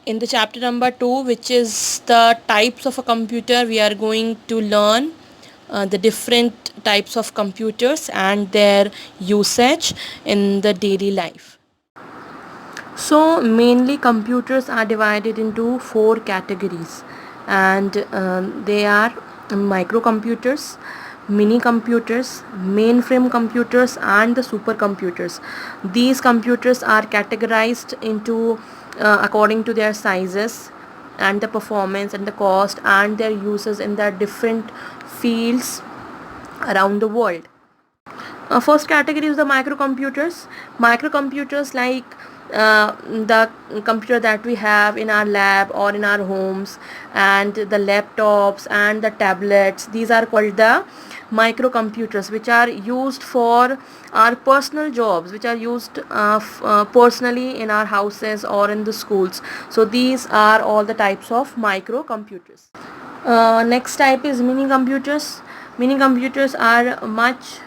In the chapter number 2, which is the types of a computer, we are going to learn the different types of computers and their usage in the daily life. So mainly computers are divided into four categories, and they are microcomputers, mini computers, mainframe computers, and the supercomputers. These computers are categorized into according to their sizes and the performance and the cost and their uses in their different fields around the world. First category is the microcomputers. Microcomputers like the computer that we have in our lab or in our homes, and the laptops and the tablets. These are called the microcomputers, which are used for our personal jobs, which are used personally in our houses or in the schools. So these are all the types of microcomputers. Next type is mini computers. Mini computers are much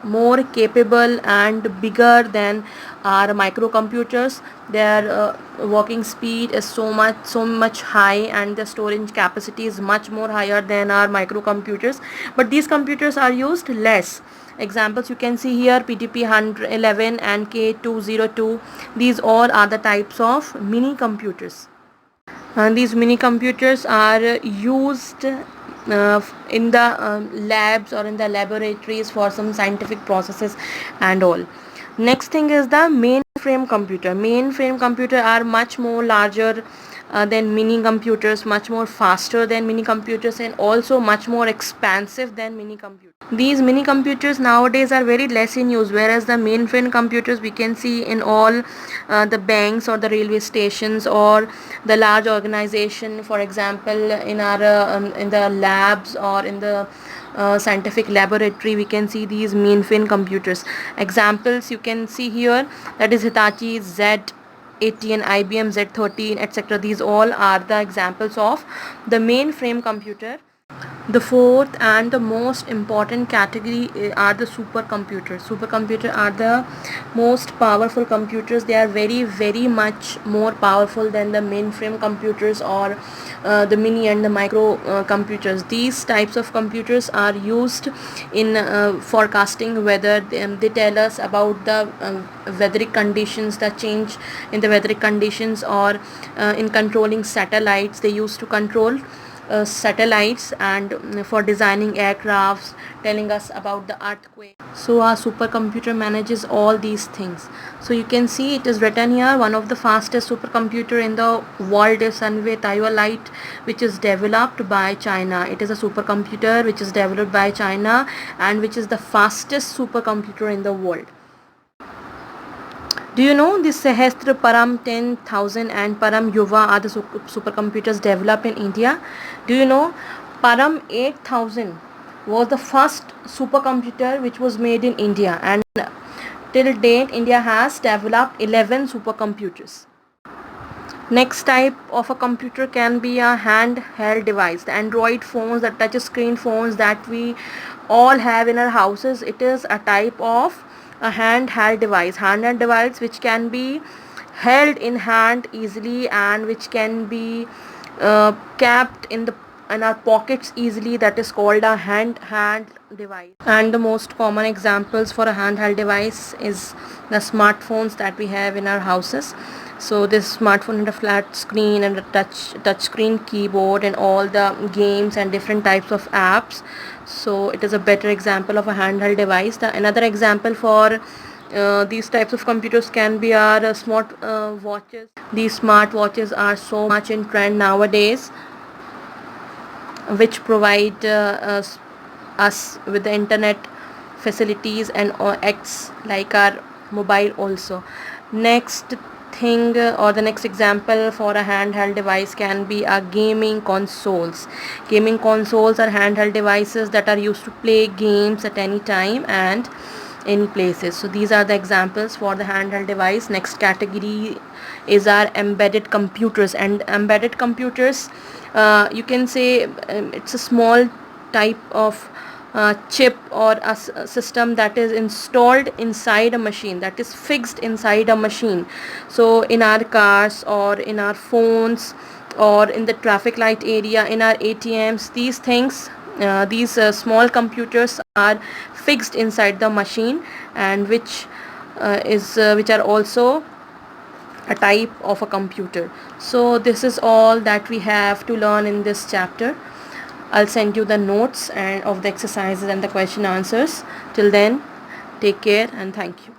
more capable and bigger than our microcomputers. Their working speed is so much high, and the storage capacity is much more higher than our microcomputers, but these computers are used less. Examples you can see here: PDP 111 and K202. These all are the types of mini computers, and these mini computers are used in the labs or in the laboratories for some scientific processes and all. Next thing is the mainframe computer. Mainframe computer are much more larger than mini computers, much more faster than mini computers, and also much more expansive than mini computers. These mini computers nowadays are very less in use, whereas the mainframe computers we can see in all the banks or the railway stations or the large organization. For example, in our in the labs or in the scientific laboratory, we can see these mainframe computers. Examples you can see here, that is Hitachi Z80 and IBM Z13, etc. These all are the examples of the mainframe computer. The fourth and the most important category are the supercomputers. Supercomputers are the most powerful computers. They are very much more powerful than the mainframe computers or the mini and the micro computers. These types of computers are used in forecasting weather. They tell us about the weatheric conditions, the change in the weatheric conditions, or in controlling satellites. They used to control satellites, and for designing aircrafts, telling us about the earthquake. So our supercomputer manages all these things. So you can see it is written here, one of the fastest supercomputer in the world is Sunway Taiwan Lite, which is developed by China. It is a supercomputer which is developed by China and which is the fastest supercomputer in the world. Do you know the Sahastra Param 10,000 and Param Yuva are the supercomputers developed in India? Do you know Param 8000 was the first supercomputer which was made in India, and till date India has developed 11 supercomputers. Next type of a computer can be a handheld device. The Android phones, the touch screen phones that we all have in our houses, it is a type of a handheld device. Handheld device which can be held in hand easily and which can be kept in our pockets easily. That is called a handheld device. And the most common examples for a handheld device is the smartphones that we have in our houses. So this smartphone had a flat screen and a touch screen keyboard and all the games and different types of apps. So it is a better example of a handheld device. Another example for these types of computers can be our smart watches. These smart watches are so much in trend nowadays, which provide us with the internet facilities and acts like our mobile also. Next thing or the next example for a handheld device can be a gaming consoles. Gaming consoles are handheld devices that are used to play games at any time and any places. So these are the examples for the handheld device. Next category is our embedded computers. And embedded computers, you can say it's a small type of chip or a system that is installed inside a machine, that is fixed inside a machine. So in our cars or in our phones or in the traffic light area, in our ATMs, these things, these small computers are fixed inside the machine, and which are also a type of a computer. So this is all that we have to learn in this chapter. I'll send you the notes and of the exercises and the question answers. Till then, take care and thank you.